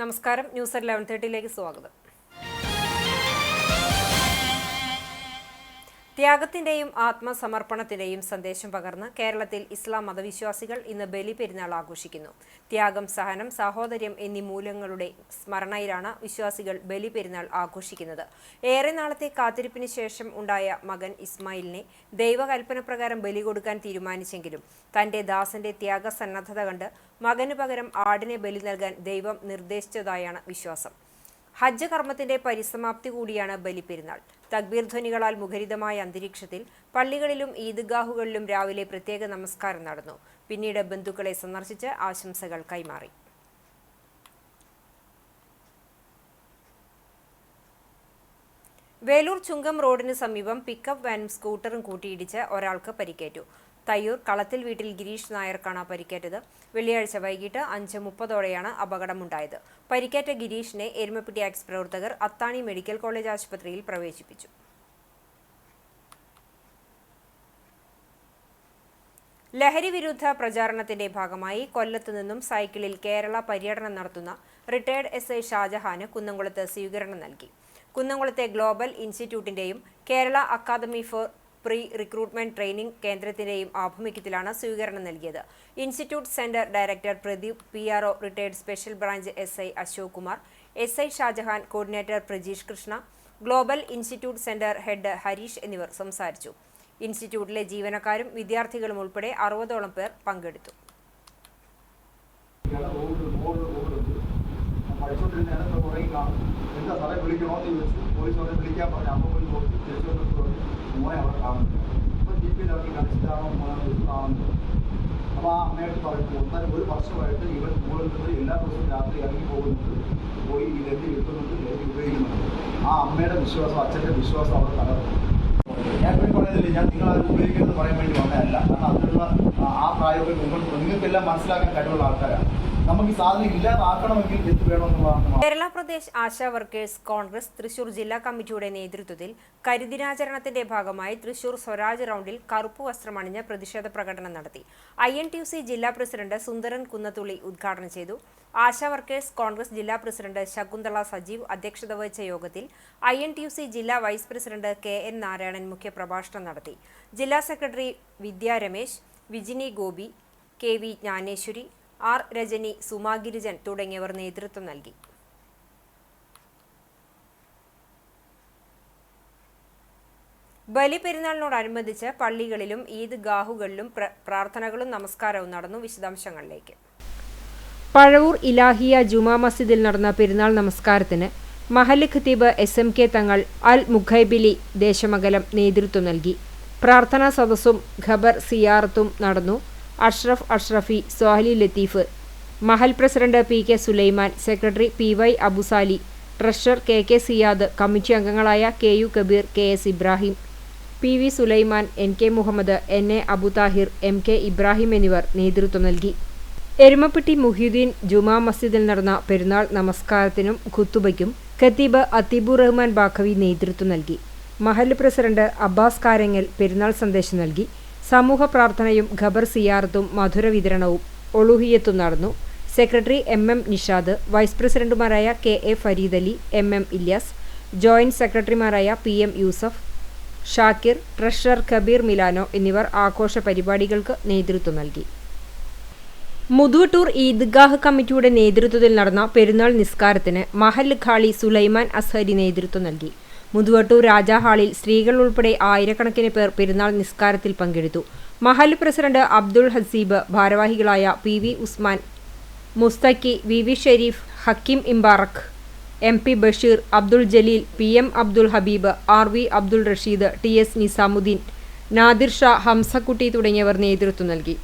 നമസ്കാരം. ന്യൂസ് 11:30 സ്വാഗതം. ത്യാഗത്തിന്റെയും ആത്മസമർപ്പണത്തിന്റെയും സന്ദേശം പകർന്ന് കേരളത്തിൽ ഇസ്ലാം മതവിശ്വാസികൾ ഇന്ന് ബലിപെരുന്നാൾ ആഘോഷിക്കുന്നു. ത്യാഗം, സഹനം, സാഹോദര്യം എന്നീ മൂല്യങ്ങളുടെ സ്മരണയിലാണ് വിശ്വാസികൾ ബലിപെരുന്നാൾ ആഘോഷിക്കുന്നത്. ഏറെ നാളത്തെ കാത്തിരിപ്പിന് ശേഷം ഉണ്ടായ മകൻ ഇസ്മായിലിനെ ദൈവകൽപ്പന പ്രകാരം ബലി കൊടുക്കാൻ തീരുമാനിച്ചെങ്കിലും തന്റെ ദാസന്റെ ത്യാഗസന്നദ്ധത കണ്ട് മകന് പകരം ആടിനെ ബലി നൽകാൻ ദൈവം നിർദ്ദേശിച്ചതായാണ് വിശ്വാസം. ഹജ്ജ് കർമ്മത്തിന്റെ പരിസമാപ്തി കൂടിയാണ് ബലിപെരുന്നാൾ. തക്ബീർ ധ്വനികളാൽ മുഖരിതമായ അന്തരീക്ഷത്തിൽ പള്ളികളിലും ഈദ്ഗാഹുകളിലും രാവിലെ പ്രത്യേക നമസ്കാരം നടന്നു. പിന്നീട് ബന്ധുക്കളെ സന്ദർശിച്ച് ആശംസകൾ കൈമാറി. വേലൂർ ചുങ്കം റോഡിന് സമീപം പിക്കപ്പ് വാനും സ്കൂട്ടറും കൂട്ടിയിടിച്ച് ഒരാൾക്ക് പരിക്കേറ്റു. തയ്യൂർ കളത്തിൽ വീട്ടിൽ ഗിരീഷ് നായർക്കാണ് പരിക്കേറ്റത്. വെള്ളിയാഴ്ച വൈകിട്ട് 5:30 അപകടമുണ്ടായത്. പരിക്കേറ്റ ഗിരീഷിനെ എരുമപ്പെട്ടി ആക്സ് പ്രവർത്തകർ അത്താണി മെഡിക്കൽ കോളേജ് ആശുപത്രിയിൽ പ്രവേശിപ്പിച്ചു. ലഹരി വിരുദ്ധ പ്രചാരണത്തിന്റെ ഭാഗമായി കൊല്ലത്ത് നിന്നും സൈക്കിളിൽ കേരള പര്യടനം നടത്തുന്ന റിട്ടയർഡ് SI ഷാജഹാന് കുന്നംകുളത്ത് സ്വീകരണം നൽകി. കുന്നംകുളത്തെ ഗ്ലോബൽ ഇൻസ്റ്റിറ്റ്യൂട്ടിന്റെയും Kerala academy for pre recruitment training കേന്ദ്രത്തിന്റെയും ആഭിമുഖ്യത്തിലാണ് സ്വീകരണം നൽകിയത്. Institute centre director Pradeep, PRO retired special branch SI Ashok Kumar, SI Shajahan, coordinator Prajeesh Krishna, global institute centre head Harish എന്നിവർ സംസാരിച്ചു. ഇൻസ്റ്റിറ്റ്യൂട്ടിലെ ജീവനക്കാരും വിദ്യാർത്ഥികളും ഉൾപ്പെടെ 60ഓളം പേർ പങ്കെടുത്തു. അപ്പോൾ ആ അമ്മയോട് പറഞ്ഞു, എന്നാലും ഒരു വർഷമായിട്ട് ഇവൻ സ്കൂളിൽ നിന്ന് എല്ലാ ദിവസവും രാത്രി ഇറങ്ങി പോകുന്നത്, പോയി ഈ ലഹരി എടുക്കുന്നുണ്ട്, ലഹരി ഉപയോഗിക്കുന്നുണ്ട്. ആ അമ്മയുടെ വിശ്വാസം, അച്ഛൻ്റെ വിശ്വാസം അവിടെ തകർന്നു. ഞാൻ ഇപ്പോൾ പറയുന്നില്ല, ഞാൻ നിങ്ങളത് ഉപയോഗിക്കുന്നത് പറയാൻ വേണ്ടി വന്നതല്ല. കാരണം അതിനുള്ള ആ പ്രായോഗിക മുമ്പോട്ട് നിങ്ങൾക്കെല്ലാം മനസ്സിലാക്കാൻ കഴിവുള്ള ആൾക്കാരാണ്. നമുക്ക് ഈ സാധനം ഇല്ലാതാക്കണമെങ്കിൽ എന്ത് വേണമെന്നുള്ളതാണ്. കേരള പ്രദേശ് ആശാ വർക്കേഴ്സ് കോൺഗ്രസ് തൃശൂർ ജില്ലാ കമ്മിറ്റിയുടെ നേതൃത്വത്തിൽ കരിദിനാചരണത്തിന്റെ ഭാഗമായി തൃശൂർ സ്വരാജ് റൗണ്ടിൽ കറുപ്പ് വസ്ത്രമണിഞ്ഞ് പ്രതിഷേധ പ്രകടനം നടത്തി. INTUC ജില്ലാ പ്രസിഡന്റ് സുന്ദരൻ കുന്നത്തുള്ളി ഉദ്ഘാടനം ചെയ്തു. ആശാ വർക്കേഴ്സ് കോൺഗ്രസ് ജില്ലാ പ്രസിഡന്റ് ശകുന്തള സജീവ് അധ്യക്ഷത വഹിച്ച യോഗത്തിൽ INTUC ജില്ലാ വൈസ് പ്രസിഡന്റ് KN നാരായണൻ മുഖ്യപ്രഭാഷണം നടത്തി. ജില്ലാ സെക്രട്ടറി വിദ്യാ രമേശ്, വിജിനി ഗോപി, KV ജ്ഞാനേശ്വരി, R രജനി, സുമാഗിരിജൻ തുടങ്ങിയവർ നേതൃത്വം നൽകി. ബലിപെരുന്നാളിനോടനുബന്ധിച്ച് പള്ളികളിലും ഈദ്ഗാഹുകളിലും പ്രാർത്ഥനകളും നമസ്കാരവും നടന്നു. വിശദാംശങ്ങളിലേക്ക്. പഴവൂർ ഇലാഹിയ ജുമാ മസ്ജിദിൽ നടന്ന പെരുന്നാൾ നമസ്കാരത്തിന് മഹല്ല് ഖത്തീബ് SMK തങ്ങൾ അൽ മുഖൈബിലി ദേശമംഗലം നേതൃത്വം നൽകി. പ്രാർത്ഥനാ സദസ്സും ഖബർ സിയാറത്തും നടന്നു. അഷ്റഫി, സോഹലി ലത്തീഫ്, മഹൽ president PK Sulaiman, secretary PY Abusali, treasurer KK Siyad, committee അംഗങ്ങളായ KU Kabeer, KS Ibrahim, PV Sulaiman, NK Muhammad, NA Abuthahir, MK Ibrahim എന്നിവർ നേതൃത്വം നൽകി. എരുമപ്പെട്ടി മുഹ്യുദ്ദീൻ ജുമാ മസ്ജിദിൽ നടന്ന പെരുന്നാൾ നമസ്കാരത്തിനും ഖുത്തുബയ്ക്കും ഖത്തീബ് അത്തീബുർ റഹ്മാൻ ബാഖവി നേതൃത്വം നൽകി. മഹല്ല് പ്രസിഡന്റ് അബ്ബാസ് കാരങ്ങൽ പെരുന്നാൾ സന്ദേശം നൽകി. സമൂഹ പ്രാർത്ഥനയും ഖബർ സിയാറത്തും മധുര വിതരണവും ഒളുഹിയത്തും നടന്നു. സെക്രട്ടറി MM നിഷാദ്, വൈസ് പ്രസിഡന്റുമാരായ KA Fareed Ali, MM Ilyas, joint സെക്രട്ടറിമാരായ PM Yusuf, Shakir, treasurer Kabeer Milano എന്നിവർ ആഘോഷ പരിപാടികൾക്ക് നേതൃത്വം നൽകി. മുതുവട്ടൂർ ഈദ്ഗാഹ് കമ്മിറ്റിയുടെ നേതൃത്വത്തിൽ നടന്ന പെരുന്നാൾ നിസ്കാരത്തിന് മഹല്ല് ഖാളി സുലൈമാൻ അസ്ഹരി നേതൃത്വം നൽകി. മുതുവട്ടൂർ രാജാ ഹാളിൽ സ്ത്രീകൾ ഉൾപ്പെടെ ആയിരക്കണക്കിന് പേർ പെരുന്നാൾ നിസ്കാരത്തിൽ പങ്കെടുത്തു. മഹല്ല് പ്രസിഡന്റ് അബ്ദുൾ ഹസീബ്, ഭാരവാഹികളായ PV Usman, Mustakki, VV Shareef, Hakeem Imbarak, MP Basheer, Abdul Jaleel, PM Abdul Habeeb, RV Abdul Rasheed, TS Nizamuddin, Nadir Shah, Hamzakutty തുടങ്ങിയവർ നേതൃത്വം നൽകി.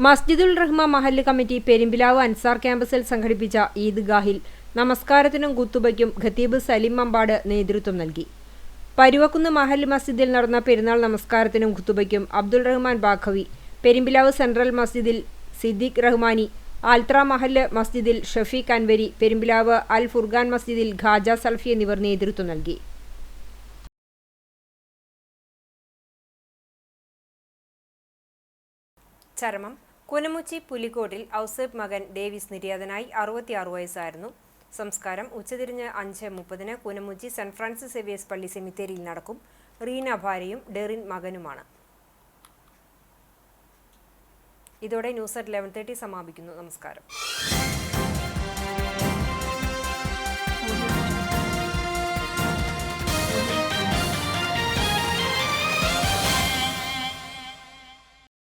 മസ്ജിദുൽ റഹ്മ മഹല്ല് കമ്മിറ്റി പെരുമ്പിലാവ് അൻസാർ ക്യാമ്പസിൽ സംഘടിപ്പിച്ച ഈദ്ഗാഹിൽ നമസ്കാരത്തിനും ഖുത്തുബയ്ക്കും ഖത്തീബ് സലിം മമ്പാട് നേതൃത്വം നൽകി. പരുവക്കുന്ന് മഹല്ല് മസ്ജിദിൽ നടന്ന പെരുന്നാൾ നമസ്കാരത്തിനും ഖുത്തുബയ്ക്കും അബ്ദുൾ റഹ്മാൻ ബാഖവി, പെരുമ്പിലാവ് സെൻട്രൽ മസ്ജിദിൽ സിദ്ദീഖ് റഹ്മാനി, ആൽത്ര മഹല്ല് മസ്ജിദിൽ ഷഫീഖ് അൻവരി, പെരുമ്പിലാവ് അൽ ഫുർഖാൻ മസ്ജിദിൽ ഖാജ സൽഫി എന്നിവർ നേതൃത്വം നൽകി. ചരമം കുനമുച്ചി പുലിക്കോട്ടിൽ ഔസേപ്പ് മകൻ ഡേവിസ് നിര്യാതനായി 66 വയസ്സായിരുന്നു. സംസ്കാരം ഉച്ചതിരിഞ്ഞ് 5:30 കുനമുച്ചി സെന്റ് ഫ്രാൻസിസ് സേവിയേഴ്സ് പള്ളി സെമിത്തേരിയിൽ നടക്കും. റീന ഭാര്യയും ഡെറിൻ മകനുമാണ്. ഇതോടെ ന്യൂസ് അറ്റ് 11:30 സമാപിക്കുന്നു. നമസ്കാരം.